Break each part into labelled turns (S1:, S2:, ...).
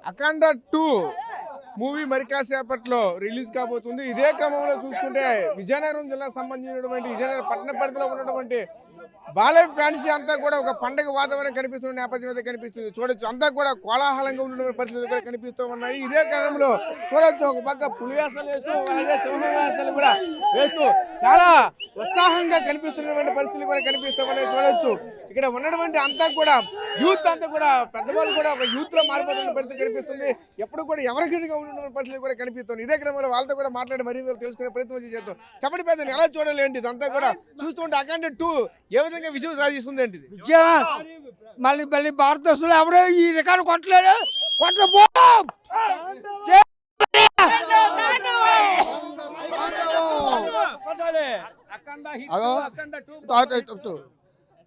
S1: అఖండ 2 movie మరి కాసేపట్లో release కాబోతుంది. ఇదే క్రమంలో చూసుకుంటే విజయనగరం జిల్లాకు సంబంధించినటువంటి విజయనగరం పట్టణ పరిధిలో ఉన్నటువంటి బాలయ్య ఫ్యాన్సీ అంతా కూడా ఒక పండగ వాతావరణం కనిపిస్తున్న నేపథ్యం అయితే కనిపిస్తుంది. చూడొచ్చు అంతా కూడా కోలాహలంగా ఉన్న పరిస్థితులు కూడా కనిపిస్తూ ఉన్నాయి. ఇదే క్రమంలో చూడొచ్చు ఒక పక్క పులి వేసాలు వేస్తూ అలాగే సింహం వేసాలు కూడా వేస్తూ చాలా ఉత్సాహంగా కనిపిస్తున్నటువంటి పరిస్థితులు కూడా కనిపిస్తూ ఉన్నాయి. చూడొచ్చు ఇక్కడ ఉన్నటువంటి అంతా కూడా యూత్ అంతా కూడా పెద్దవాళ్ళు కూడా ఒక యూత్ లో మారిపోతున్న పరిస్థితి కనిపిస్తుంది. ఎప్పుడు కూడా ఎవరికిగా ఉన్న పరిస్థితి కూడా కనిపిస్తుంది. ఇదే క్రమంలో వాళ్ళతో కూడా మాట్లాడి మరీ తెలుసుకునే ప్రయత్నం చేద్దాం. చెప్పండి పెద్ద ఎలా చూడాలి ఏంటి ఇదంతా కూడా చూస్తుంటే అఖండ 2 ఏ విధంగా విజయం సాధిస్తుంది ఏంటి
S2: మళ్ళీ మళ్ళీ భారతదేశంలో ఎవరో ఈ రికార్డు కొట్టలేడు కొట్టబో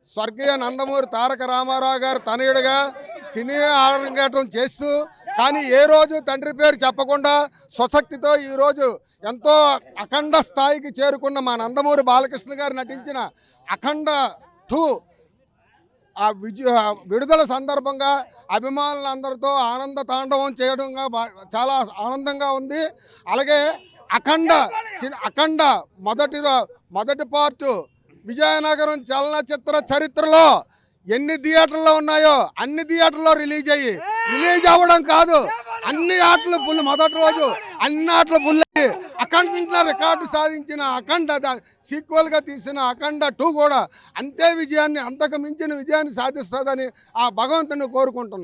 S3: స్వర్గీయ నందమూరి తారక రామారావు గారు తనయుడిగా సినీ అరంగేట్రం చేస్తూ కానీ ఏ రోజు తండ్రి పేరు చెప్పకుండా స్వశక్తితో ఈరోజు ఎంతో అఖండ స్థాయికి చేరుకున్న మా నందమూరి బాలకృష్ణ గారు నటించిన అఖండ 2 ఆ విడుదల సందర్భంగా అభిమానులందరితో ఆనంద తాండవం చేయడంగా చాలా ఆనందంగా ఉంది. అలాగే అఖండ మొదటి పార్టు విజయనగరం చలనచిత్ర చరిత్రలో ఎన్ని థియేటర్లో ఉన్నాయో అన్ని థియేటర్లో రిలీజ్ అవ్వడం కాదు, అన్ని ఆటలు ఫుల్ మొదటి రోజు అన్ని ఆటలు ఫుల్ అయ్యి అఖండ రికార్డు సాధించిన అఖండ సీక్వెల్గా తీసిన అఖండ 2 కూడా అంతే విజయాన్ని అంతకు మించిన విజయాన్ని సాధిస్తుందని ఆ భగవంతుని కోరుకుంటున్నాం.